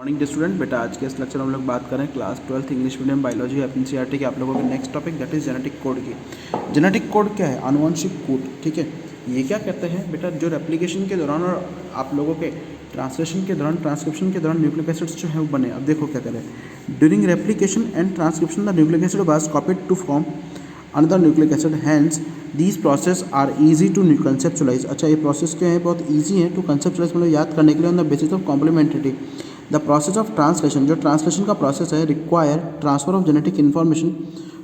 Morning day student. बेटा आज के इस लेक्चर में हम लोग बात करें class 12th English medium biology NCERT के आप लोगों के next topic that is genetic code की। जेनेटिक कोड क्या है? आनुवंशिक कोड। ठीक है, ये क्या कहते हैं बेटा? जो रेप्लिकेशन के दौरान और आप लोगों के ट्रांसलेशन के दौरान, ट्रांसक्रिप्शन के दौरान न्यूक्लिक एसिड्स जो है वो बने। अब देखो क्या करें, during replication and transcription the nucleic acid was copied to form another nucleic acid, hence these process are easy to conceptualise. अच्छा, ये प्रोसेस क्या है? बहुत ईजी है टू कंसेप्चुलाइज, मतलब याद करने के लिए on the basis of complementarity. The process of translation, जो ट्रांसलेशन का प्रोसेस है, require transfer of genetic information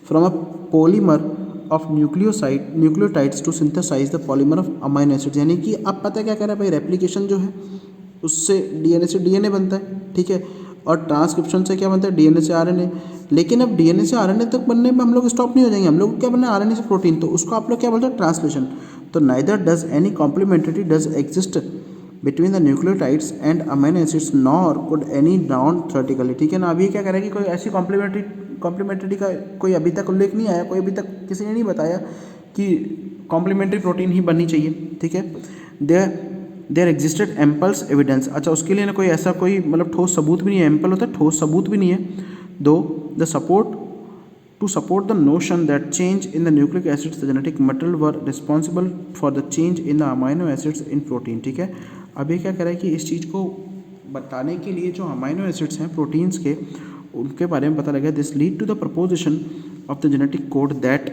from a polymer of nucleotides to synthesize the polymer of amino acids. यानी कि अब पता क्या कह रहा है भाई, रेप्लिकेशन जो है उससे डीएनए से डीएनए बनता है, ठीक है, और ट्रांसक्रिप्शन से क्या बनता है? डीएनए से आरएनए। लेकिन अब डीएनए से आरएनए तक बनने में हम लोग स्टॉप नहीं हो जाएंगे, हम लोग क्या बनना है? आरएनए से प्रोटीन, तो उसको आप लोग क्या बोलते हैं? ट्रांसलेशन। तो neither does any complementarity does exist between the nucleotides and amino acids nor could any non theoretically. ठीक है ना। अभी क्या कह रहा है कि कोई ऐसी कॉम्प्लीमेंट्रिटी का कोई अभी तक उल्लेख नहीं आया, कोई अभी तक किसी ने नहीं बताया कि कॉम्प्लीमेंट्री प्रोटीन ही बननी चाहिए। ठीक है, देयर एग्जिस्टेड एम्पल्स एविडेंस। अच्छा, उसके लिए ना कोई ऐसा कोई मतलब ठोस सबूत भी नहीं है। एम्पल होता है ठोस सबूत भी नहीं है। दो the support to support the notion that change in the nucleic acids, the genetic material were responsible for the change in the amino acids in protein। ठीक है, अब ये क्या कह रहा है कि इस चीज़ को बताने के लिए जो अमाइनो एसिड्स हैं प्रोटीन्स के, उनके बारे में पता लगा। This lead to the proposition of the genetic code that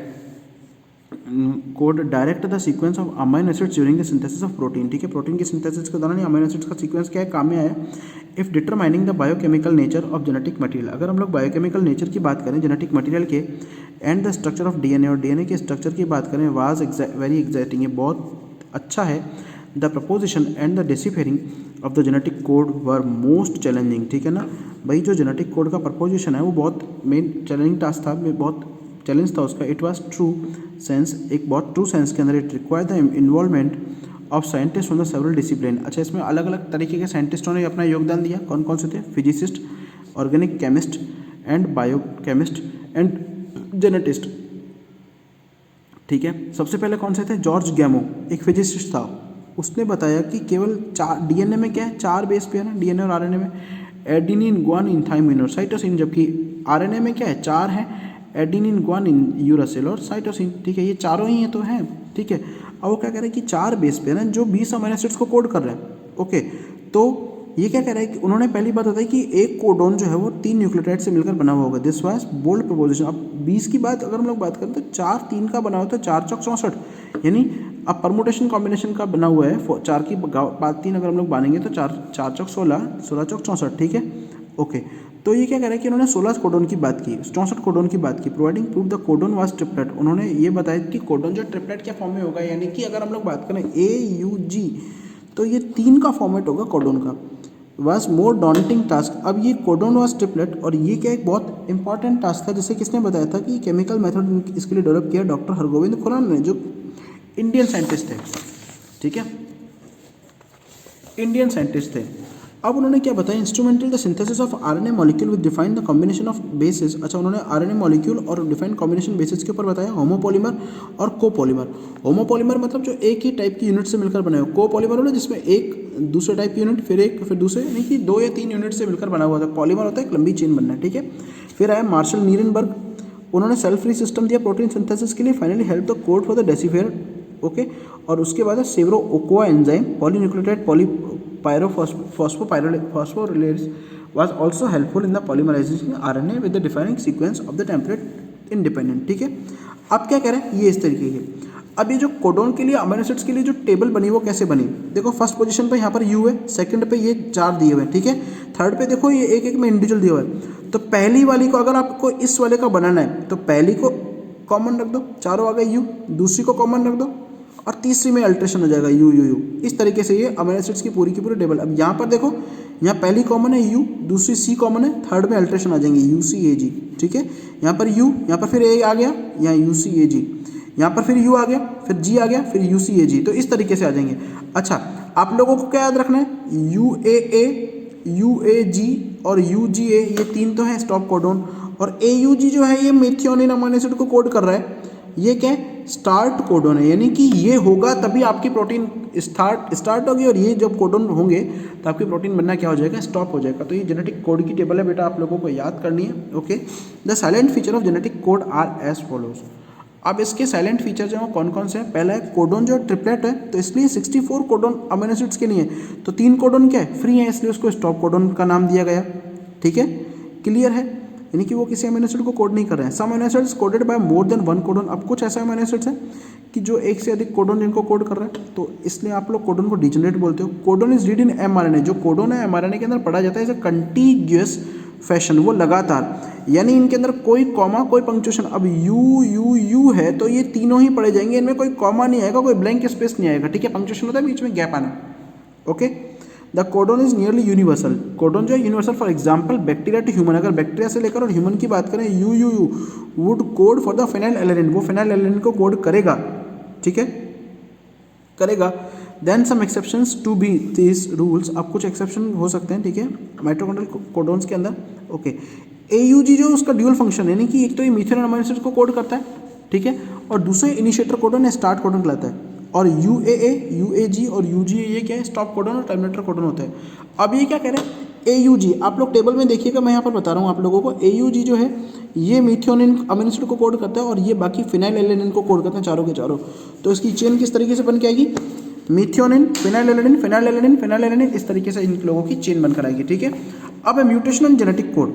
code direct the sequence of amino acids during the synthesis of protein. ठीक है, प्रोटीन के सिंथेसिस के दौरान अमाइनो एसिड्स का सीक्वेंस क्या है, काम में आया। If determining the biochemical nature of genetic material, अगर हम लोग बायोकेमिकल नेचर की बात करें जेनेटिक मटेरियल के, and the structure of DNA, और डीएनए के स्ट्रक्चर की बात करें, वाज वेरी एक्साइटिंग, ये बहुत अच्छा है। The proposition and the deciphering of the genetic code were most challenging. ठीक है ना भाई, जो जेनेटिक कोड का प्रपोजिशन है वो बहुत मेन चैलेंजिंग टास्क था, बहुत चैलेंज था उसका। इट वॉज ट्रू सेंस, एक बहुत ट्रू सेंस के अंदर। It require the involvement of scientist from the several discipline. अच्छा, इसमें अलग अलग तरीके के साइंटिस्टों ने अपना योगदान दिया। कौन कौन से थे? Physicist, organic chemist and biochemist and geneticist. ठीक है, सबसे पहले कौन से थे? जॉर्ज गैमो, एक फिजिसिस्ट था। उसने बताया कि केवल 4 डीएनए में क्या है, 4 बेस पेयर है डीएनए और आरएनए में, एडेनिन, ग्वानिन, थाइमिन और साइटोसिन। जबकि आरएनए में क्या है? 4 है, एडेनिन, ग्वानिन, यूरासिल और साइटोसिन। ठीक है, ये चारों ही तो हैं। ठीक है, अब वो क्या कह रहे हैं कि 4 बेस पेयर हैं जो 20 अमीनो एसिड्स को कोड कर रहे हैं। ओके, तो ये क्या कह रहा है कि उन्होंने पहली बात बताई कि एक कोडोन जो है वो 3 न्यूक्लियोटाइड से मिलकर बना हुआ होगा। This was bold proposition. अब 20 की बात अगर हम लोग बात करें तो 4 3 का बना हुआ था, 4 चौक 64, यानी अब परमुटेशन कॉम्बिनेशन का बना हुआ है। 4 की बात 3 अगर हम लोग मानेंगे तो 4 4 चौक 16, 16 चौक 64। ठीक है, ओके, तो ये क्या कह रहा है कि उन्होंने 16 कोडोन की बात की, 64 कोडोन की बात की। Providing proof the codon was triplet, उन्होंने ये बताया कि कोडोन जो ट्रिपलेट के फॉर्म में होगा, यानी कि अगर हम लोग बात करें AUG, तो ये 3 का फॉर्मेट होगा कोडोन का। Was more daunting task. अब ये कोडोन वाज ट्रिपलेट, और ये क्या एक बहुत इंपॉर्टेंट टास्क था, जिसे किसने बताया था कि केमिकल मेथड इसके लिए डेवलप किया डॉक्टर हरगोविंद खुराना ने, जो इंडियन साइंटिस्ट थे। ठीक है, इंडियन साइंटिस्ट थे। अब उन्होंने क्या बताया? Instrumental the synthesis of RNA molecule with define the combination of basis. अच्छा, उन्होंने आरएनए मॉलिक्यूल और डिफाइन कॉम्बिनेशन बेसिस के ऊपर बताया, होमोपॉलीमर और कोपॉलीमर। होमोपॉलीमर मतलब जो एक ही टाइप की यूनिट से मिलकर बने हो। कोपॉलीमर होना जिसमें एक दूसरे टाइप की यूनिट, फिर एक, फिर दूसरे, यानी कि 2 या 3 यूनिट से मिलकर बना हुआ था। पॉलीमर होता है एक लंबी चेन बनना है। ठीक है, फिर आया मार्शल नीरेनबर्ग, उन्होंने सेल्फ फ्री सिस्टम दिया प्रोटीन सिंथेसिस के लिए। Finally help the code for the decipher. Okay, और उसके बाद Severo Ochoa enzyme polynucleotide phosphorylase was also helpful in the polymerization of RNA with the defining sequence of the template independent। ठीक है, अब क्या कह रहे हैं ये इस तरीके के। अब ये जो कोडोन के लिए अमीनो एसिड्स के लिए जो टेबल बनी वो कैसे बनी? देखो, फर्स्ट पोजीशन पे यहाँ पर U है, सेकंड पे ये 4 दिए हुए हैं। ठीक है, थर्ड पे देखो ये एक एक में इंडिविजुअल दिया हुआ है। तो पहली वाली को अगर आपको इस वाले का बनाना है तो पहली को कॉमन रख दो, चारों आ गए U, दूसरी को कॉमन रख दो और तीसरी में अल्ट्रेशन हो जाएगा U। इस तरीके से ये अमीनो एसिड्स की पूरी टेबल। अब यहाँ पर देखो, यहाँ पहली कॉमन है U, दूसरी C कॉमन है, थर्ड में अल्ट्रेशन आ जाएंगे UCAG। ठीक है, यहाँ पर U, यहाँ पर फिर A आ गया, यहाँ UCAG, यहाँ पर फिर U आ गया, फिर G आ गया, फिर UCAG। तो इस तरीके से आ जाएंगे। अच्छा, आप लोगों को क्या याद रखना है? UAA, UAG और UGA, ये 3 तो हैं स्टॉप कोडोन, और AUG जो है ये मेथियोनिन अमीनो एसिड को कोड कर रहा है। ये क्या है, स्टार्ट कोडोन है, यानी कि ये होगा तभी आपकी प्रोटीन स्टार्ट होगी, और ये जब कोडोन होंगे तो आपकी प्रोटीन बनना क्या हो जाएगा, स्टॉप हो जाएगा। तो ये जेनेटिक कोड की टेबल है बेटा, आप लोगों को याद करनी है। Okay, the silent feature of genetic code are as follows. अब इसके साइलेंट फीचर जो कौन कौन से हैं, पहला है कोडोन जो ट्रिपलेट है, तो इसलिए 64 कोडोन अमीनो एसिड्स के लिए है, तो 3 कोडोन क्या है, फ्री है, इसलिए उसको स्टॉप कोडोन का नाम दिया गया। ठीक है, क्लियर है, यानी कि वो किसी अमीनो एसिड को कोड नहीं कर रहे हैं। Some amino acids coded by more than 1 codon. अब कुछ ऐसे अमीनो एसिड्स हैं कि जो एक से अधिक कोडोन जिनको कोड कर रहे हैं, तो इसलिए आप लोग कोडोन को डिजेनरेट बोलते हो। Codon is read in mRNA, जो कोडोन है एमआरएनए के अंदर पढ़ा जाता है एज अ कंटीन्यूअस फैशन, वो लगातार, यानी इनके अंदर कोई कॉमा कोई पंक्चुएशन। अब यू यू यू है तो ये तीनों ही पढ़े जाएंगे, इनमें कोई कॉमा नहीं आएगा, कोई ब्लैंक स्पेस नहीं आएगा। ठीक है, पंक्चुएशन होता है बीच में गैप आना। Okay, the codon is nearly universal. Codon जो है universal, for example bacteria to human, अगर बैक्टीरिया से लेकर और ह्यूमन की बात करें, U U U would code for the phenylalanine, वो फेनाइल एलेनिन को कोड करेगा। ठीक है, करेगा। Then some exceptions to be this rules, अब कुछ एक्सेप्शन हो सकते हैं। ठीक है, माइटोकॉन्ड्रियल कोडोन्स के अंदर। ओके, AUG जो उसका ड्यूअल फंक्शन है, यानी कि एक तो ये मीथेन अमीनो एसिड को कोड करता है, ठीक है, और दूसरे इनिशिएटर कोडोन है, स्टार्ट कोडोन कहलाता है। और UAA, UAG और UGA ये क्या है, स्टॉप कोडोन और टर्मिनेटर कोडोन होता है। अब ये क्या कह रहे हैं, AUG, आप लोग टेबल में देखिएगा, मैं यहाँ पर बता रहा हूँ आप लोगों को। AUG जो है ये मीथियोनिन अमीनो एसिड को कोड करता है, और ये बाकी फिनाइल एलेनिन को कोड करते हैं, चारों के चारों। तो इसकी चेन किस तरीके से बन के आएगी, मीथियोनिन, phenyl alanine, phenyl alanine, phenyl alanine, इस तरीके से इन लोगों की चेन बनकर आएगी। ठीक है, अब है mutation and genetic code.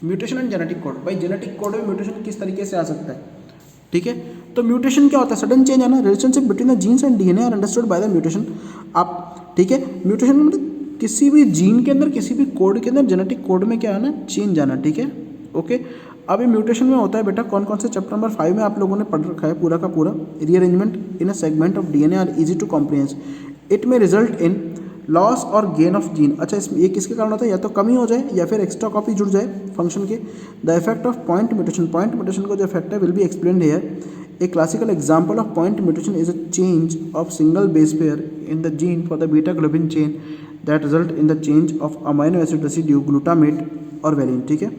Mutation and genetic code, भाई जेनेटिक कोड में म्यूटेशन किस तरीके से आ सकता है। ठीक है, तो म्यूटेशन क्या होता है, सडन चेंज आना, relationship between the genes and DNA are understood by the mutation. आप ठीक है, म्यूटेशन मतलब किसी भी जीन के अंदर, किसी भी कोड के अंदर, जेनेटिक कोड में क्या आना, चेंज आना। ठीक है, ओके। अब ये म्यूटेशन में होता है बेटा, कौन कौन से, चैप्टर नंबर 5 में आप लोगों ने पढ़ रखा है पूरा का पूरा। Rearrangement in a segment of DNA are easy to comprehends, it में रिजल्ट इन लॉस और गेन ऑफ जीन। अच्छा, इसमें ये किसके कारण होता है, या तो कमी हो जाए या फिर एक्स्ट्रा कॉपी जुड़ जाए फंक्शन के। The effect of point mutation, point mutation का जो इफेक्ट है will be explained here. A classical example of point mutation is a change of single base pair in the gene for the beta globin chain that result in the change of amino acid residue glutamate और valine. ठीक है,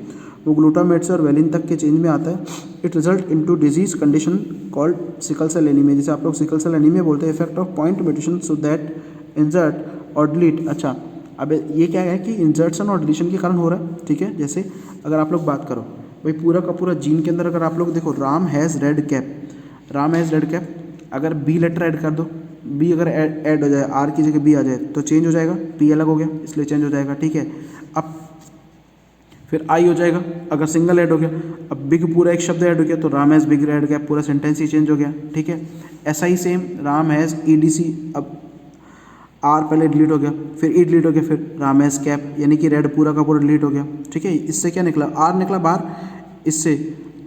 वो glutamate से और valine तक के change में आता है। It result into disease condition called sickle cell anaemia, जिसे आप लोग सिकल सेल एनीमिया बोलते हैं। Effect of point mutation so that insert और डिलीट। अच्छा, अब ये क्या है कि इंसर्शन और डिलीशन के कारण हो रहा है। ठीक है, जैसे अगर आप लोग बात करो भाई पूरा का पूरा जीन के अंदर, अगर आप लोग देखो, Ram has red cap, Ram has red cap, अगर बी लेटर ऐड कर दो, बी अगर ऐड हो जाए, आर की जगह बी आ जाए तो चेंज हो जाएगा, पी अलग हो गया इसलिए चेंज हो जाएगा। ठीक है, अब फिर आई हो जाएगा अगर सिंगल ऐड हो गया। अब बिग पूरा एक शब्द ऐड हो गया तो राम हैज़ बिग ऐड गया, पूरा सेंटेंस ही चेंज हो गया। ठीक है, ऐसा ही सेम राम हैज़ EDC, अब आर पहले डिलीट हो गया, फिर ई डिलीट हो गया, फिर राम हैज़ कैप, यानी कि रेड पूरा का पूरा डिलीट हो गया। ठीक है, इससे क्या निकला, आर निकला बाहर, इससे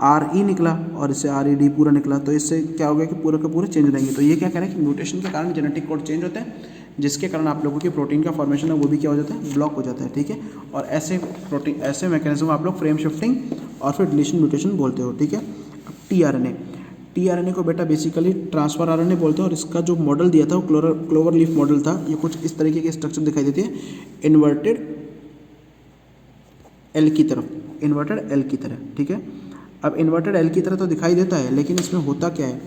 RE निकला और इससे RED पूरा निकला, तो इससे क्या हो गया कि पूरा का पूरा चेंज हो जाएंगे। तो ये क्या कह रहे हैं कि म्यूटेशन के कारण जेनेटिक कोड चेंज होते हैं, जिसके कारण आप लोगों की प्रोटीन का फॉर्मेशन है वो भी क्या हो जाता है, ब्लॉक हो जाता है। ठीक है, और ऐसे प्रोटीन, ऐसे मैकेनिज्म आप लोग फ्रेम शिफ्टिंग और फिर डिलीशन म्यूटेशन बोलते हो। ठीक है, अब tRNA को बेटा बेसिकली ट्रांसफर RNA बोलते हैं, और इसका जो मॉडल दिया था वो क्लोवर लीफ मॉडल था। ये कुछ इस तरीके के स्ट्रक्चर दिखाई देते हैं, इन्वर्टेड एल की तरफ, इन्वर्टेड एल की तरह। ठीक है, अब इन्वर्टेड एल की तरह तो दिखाई देता है, लेकिन इसमें होता क्या है,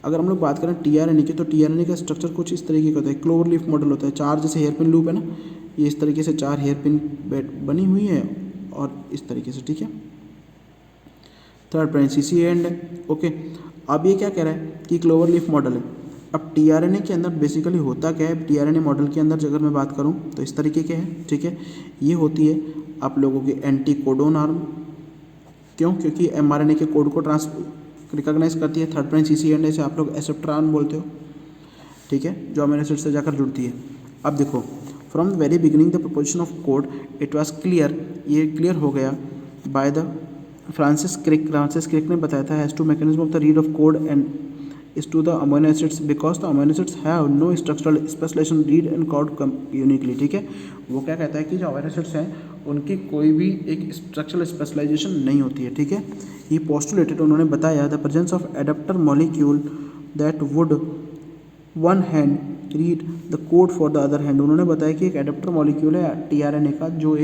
अगर हम लोग बात करें tRNA की, तो tRNA का स्ट्रक्चर कुछ इस तरीके का होता है, क्लोवर लीफ मॉडल होता है। 4 जैसे हेयर पिन लूप है ना, ये इस तरीके से 4 हेयर पिन बनी हुई है और इस तरीके से। ठीक है, थर्ड पॉइंट CC एंड है। ओके, अब ये क्या कह रहा है कि क्लोवर लीफ मॉडल है। अब tRNA के अंदर बेसिकली होता क्या है, tRNA मॉडल के अंदर अगर मैं बात करूँ तो इस तरीके के है। ठीक है, ये होती है आप लोगों की एंटी कोडोन आर्म, क्यों, क्योंकि mRNA के कोड को रिकॉग्नाइज करती है। थर्ड पॉइंट CC एंड से आप लोग एसेप्टर आर्म बोलते हो। ठीक है, जो अमीनो एसिड से जाकर जुड़ती है। अब देखो, from the very beginning the proposition of code it was clear, ये क्लियर हो गया बाय द फ्रांसिस क्रिक ने बताया था, has to mechanism of the read of code and is to the amino acids because the amino acids have no structural specialisation read and code uniquely. ठीक है, वो क्या कहता है कि जो अमीनो एसिड्स हैं उनकी कोई भी एक स्ट्रक्चरल स्पेशलाइजेशन नहीं होती है। ठीक है, ही पोस्टुलेटेड, उन्होंने बताया the presence of adapter molecule that would one hand read the code for the other hand. उन्होंने बताया कि एक एडेप्टर मॉलिक्यूल है tRNA का, जो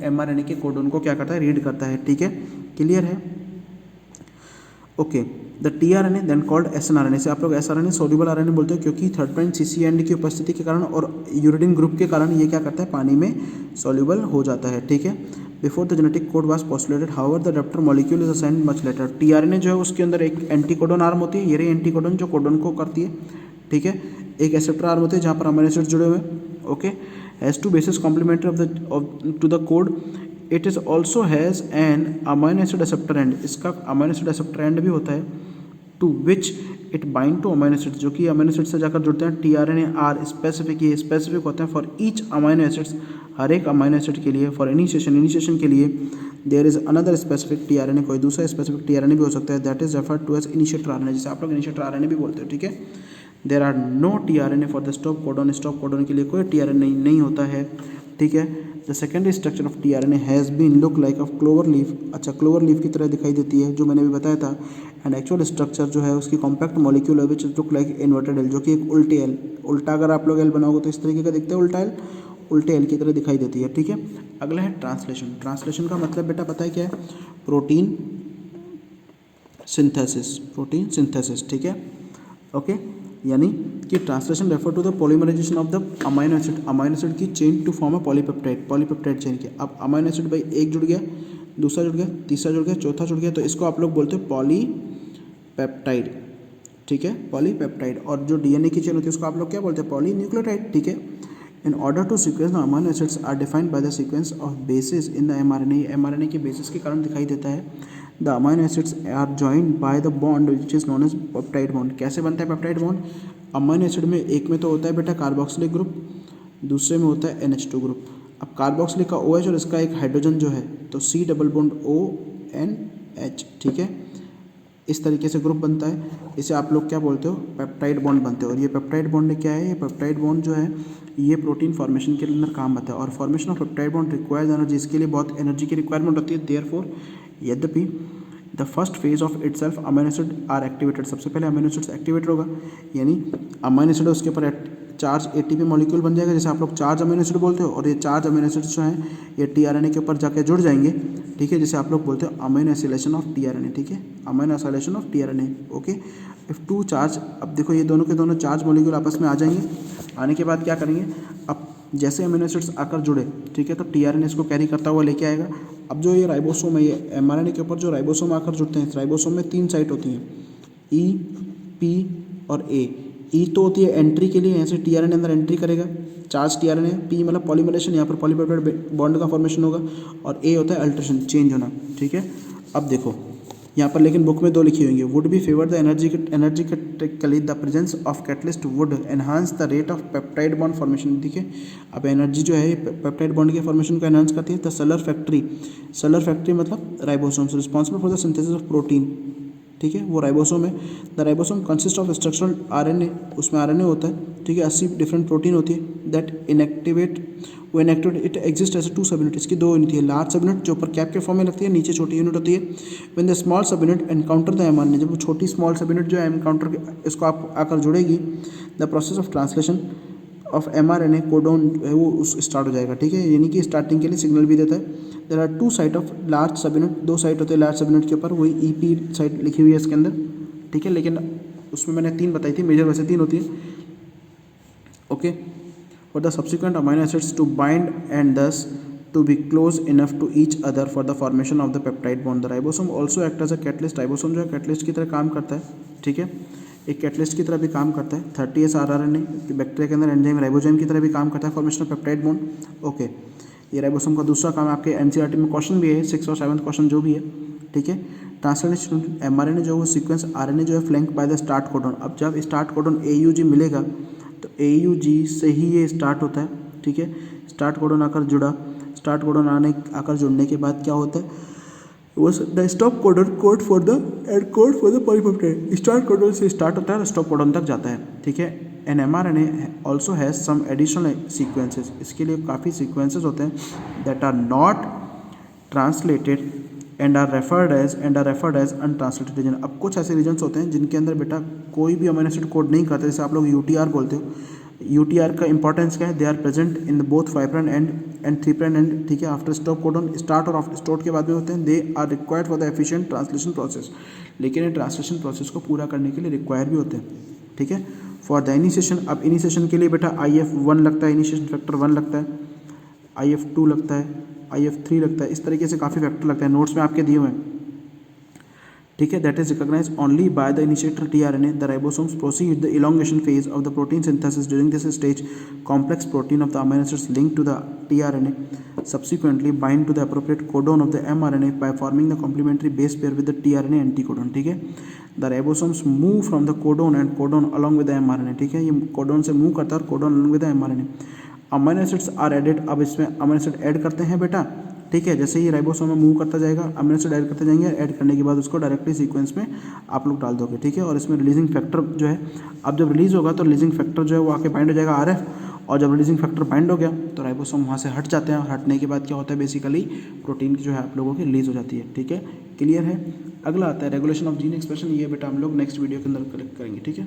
mRNA के कोड उनको क्या करता है, रीड करता है। ठीक है, क्लियर है। Okay, the tRNA then called snRNA, से आप लोग SRNA सोल्यूबल RNA बोलते हो क्योंकि थर्ड प्राइम CC एंड की उपस्थिति के कारण और यूरिडिन ग्रुप के कारण ये क्या करता है, पानी में सोल्यूबल हो जाता है, ठीक है। Before the genetic code was postulated however the adapter molecule is assigned much later. tRNA जो है उसके अंदर एक एंटीकोडन आर्म होती है, ये रही एंटीकोडन जो कोडन को करती है, ठीक है। एक एक्सेप्टर आर्म होती है जहाँ पर अमीनो एसिड्स जुड़े हुए हैं, okay. Has to bases complementary of to the code, it is also has an amino acid acceptor end, इसका अमीनो एसिड एक्सेप्टर एंड भी होता है, to which it bind to amino acids, जो कि amino acid से जाकर जुड़ते हैं। tRNA आर स्पेसिफिक, ये स्पेसिफिक होते हैं फॉर ईच अमीनो एसिड्स, हर एक अमीनो एसिड के लिए। फॉर इनिशिएशन के लिए there is another specific tRNA, कोई दूसरा स्पेसिफिक tRNA भी हो सकता है, that is referred to as initiator RNA, जिसे आप लोग इनिशिएटर RNA भी बोलते हो, ठीक है। There are no tRNA for the stop codon, stop codon के लिए कोई tRNA नहीं होता है, ठीक है। The secondary structure of tRNA has been look like of clover leaf, अच्छा क्लोवर लीफ की तरह दिखाई देती है, जो मैंने भी बताया था। एंड एक्चुअल स्ट्रक्चर जो है उसकी कॉम्पैक्ट मॉलिक्यूल है which look like inverted L, जो कि एक उल्टे एल, उल्टा अगर आप लोग एल बनाओगे तो इस तरीके का दिखता है उल्टा एल, उल्टे एल की तरह दिखाई देती है, ठीक है। अगला है ट्रांसलेशन। ट्रांसलेशन का मतलब बेटा पता है क्या है, प्रोटीन सिंथेसिस, प्रोटीन सिंथेसिस, ठीक है, ओके। यानी कि translation refer to the polymerization of the amino acid की chain to form a polypeptide chain की। अब अमाइनो एसिड भाई एक जुड़ गया, दूसरा जुड़ गया, तीसरा जुड़ गया, चौथा जुड़ गया, तो इसको आप लोग बोलते हो पॉलीपेप्टाइड, ठीक है, पॉलीपेप्टाइड। और जो डीएनए की चेन होती है उसको आप लोग क्या बोलते हैं, पॉलीन्यूक्लियोटाइड, ठीक है। In order to sequence the amino acids are defined by the sequence of bases in the mRNA के बेसिस के कारण दिखाई देता है। The amino acids are joined by the bond which is known as peptide bond. कैसे बनता है peptide bond, amino acid में एक में तो होता है बेटा कार्बोक्सिलिक ग्रुप, दूसरे में होता है NH2 ग्रुप। अब कार्बोक्सिलिक का OH और इसका एक हाइड्रोजन जो है तो C डबल बॉन्ड ONH, ठीक है, इस तरीके से ग्रुप बनता है, इसे आप लोग क्या बोलते हो, पेप्टाइड बॉन्ड बनते हो। और ये पेप्टाइड बॉन्ड क्या है, ये पेप्टाइड बॉन्ड जो है ये प्रोटीन फॉर्मेशन के अंदर काम आता है। और formation of peptide bond requires energy, इसके लिए बहुत एनर्जी की रिक्वायरमेंट होती है। देयरफॉर यद्यपि the first phase of itself amino acid are activated, सबसे पहले अमीनो एसिड्स एक्टिवेट होगा, यानी अमीनो एसिड उसके ऊपर चार्ज ATP मॉलिक्यूल बन जाएगा, जैसे आप लोग चार्ज अमीनो एसिड बोलते हो। और ये चार्ज अमीनो एसिड्स जो हैं ये tRNA के ऊपर जाके जुड़ जाएंगे, ठीक है, जैसे आप लोग बोलते हो अमीनो एसिलेशन ऑफ tRNA, ठीक है, amino acylation of tRNA, okay. If to charge, अब देखो ये दोनों के दोनों चार्ज मॉलिक्यूल आपस में आ जाएंगे, आने के बाद क्या करेंगे, अब जैसे अमीनो एसिड्स आकर जुड़े, ठीक है, तो tRNA इसको कैरी करता हुआ लेके आएगा। अब जो ये राइबोसोम है, ये mRNA के ऊपर जो राइबोसोम आकर जुड़ते हैं, इस राइबोसोम में 3 साइट होती हैं, E, P और A। E तो होती है एंट्री के लिए, यहाँ से tRNA अंदर एंट्री करेगा, चार्ज tRNA, P मतलब पॉलीमरेशन, यहाँ पर पॉलीपेप्टाइड बॉन्ड का फॉर्मेशन होगा, और A होता है अल्ट्रेशन, चेंज होना, ठीक है। अब देखो यहाँ पर लेकिन बुक में 2 लिखी हुई है, would be favour the energetically the presence of catalyst would enhance the rate of peptide bond formation, ठीक है। अब एनर्जी जो है पेप्टाइड बॉन्ड के फॉर्मेशन को एनहांस करती है। द सेलर फैक्ट्री मतलब ribosomes responsible for the synthesis of protein, ठीक है, वो राइबोसोम है। The ribosome consist of structural RNA, उसमें RNA होता है, ठीक है, 80 डिफरेंट प्रोटीन होती है। That inactivate it exist as 2 सब यूनिट, इसकी 2 यूनिट है, लार्ज सब यूनिट जो ऊपर कैप के फॉर्म में लगती है, नीचे छोटी यूनिट होती है। व्हेन द स्मॉल सब यूनिट एनकाउंटर द mRNA, जब वो छोटी स्मॉल सब यूनिट जो है एनकाउंटर इसको आप आकर जुड़ेगी, the process of translation of mRNA codon है वो उस स्टार्ट हो जाएगा, ठीक है, यानी कि स्टार्टिंग के लिए सिग्नल भी देता है। There are 2 site of large subunit, 2 site होते हैं लार्ज सब यूनिट के ऊपर, वही EP साइट लिखी हुई है इसके अंदर, ठीक है, लेकिन उसमें मैंने 3 बताई थी, मेजर वैसे 3 होती है, okay. for the subsequent amino acids to bind and thus to be close enough to each other for the formation of the peptide bond. The ribosome also act as a catalyst. Ribosome जो है catalyst की तरह काम करता है, ठीक है, एक कैटलिस्ट की तरह भी काम करता है। 30S rRNA बैक्टीरिया के अंदर एंजाइम राइबोजाइम की तरह भी काम करता है formation of peptide bond, okay. ये राइबोसोम का दूसरा काम आपके NCERT में क्वेश्चन भी है, 6th और 7th क्वेश्चन जो भी है, ठीक है। ट्रांसलेशन mRNA जो है वो सीक्वेंस RNA जो है flank by the start codon. अब जब स्टार्ट कोडॉन AUG मिलेगा तो AUG से ही ये स्टार्ट होता है, ठीक है। स्टार्ट कोडॉन आकर जुड़ा, स्टार्ट कोडॉन आकर जुड़ने के बाद क्या होता है, वो the stop codon code for the polypeptide. Start codon से स्टार्ट होता है और स्टॉप कोडॉन तक जाता है, ठीक है। An mRNA also has some additional sequences, इसके लिए काफ़ी सीक्वेंसेस होते हैं that are not translated and are referred as untranslated region. अब कुछ ऐसे रीजन्स होते हैं जिनके अंदर बेटा कोई भी अमीनो एसिड कोड नहीं करते, जैसे आप लोग UTR बोलते हो। UTR का इंपॉर्टेंस क्या है, they are present in both five prime end and 3' end, ठीक है, आफ्टर स्टॉप कोडन, स्टार्ट और आफ्टर स्टॉप के बाद में होते हैं, they are required for the efficient translation process, लेकिन ये ट्रांसलेशन प्रोसेस को पूरा करने के लिए रिक्वायर भी होते हैं, ठीक है। फॉर द इनिशिएशन, अब इनिशिएशन के लिए बेटा IF1 लगता है, इनिशिएशन फैक्टर 1 लगता है, IF2 लगता है, IF3 लगता है, इस तरीके से काफ़ी फैक्टर लगता है, नोट्स में आपके दिए हुए हैं, ठीक है। That is recognise only by the initiator tRNA. The ribosomes proceed the elongation phase of the protein synthesis. During this stage, complex protein of the amino acids linked to the tRNA subsequently bind to the appropriate codon of the mRNA by forming the complementary base pair with the tRNA anticodon, ठीक है। The ribosomes move from the codon and codon along with the mRNA, ठीक है, ये codon से move करता है और codon along with the mRNA. Amino acids are added, अब इसमें अमीनो एसिड ऐड करते हैं बेटा, ठीक है। जैसे ही राइबोसोम में मूव करता जाएगा, अमीनो एसिड ऐड करते जाएंगे, ऐड करने के बाद उसको डायरेक्टली सीक्वेंस में आप लोग डाल दोगे, ठीक है। और इसमें रिलीजिंग फैक्टर जो है, अब जब रिलीज होगा तो रिलीजिंग फैक्टर जो है वो आके बाइंड हो जाएगा RF, और जब रिलीजिंग फैक्टर बाइंड हो गया तो राइबोसोम वहाँ से हट जाते हैं, और हटने के बाद क्या होता है, बेसिकली प्रोटीन की जो है आप लोगों की रिलीज हो जाती है, ठीक है। क्लियर है। अगला आता है रेगुलेशन ऑफ जीन एक्सप्रेशन, ये बेटा हम लोग नेक्स्ट वीडियो के अंदर कलेक्ट करेंगे, ठीक है।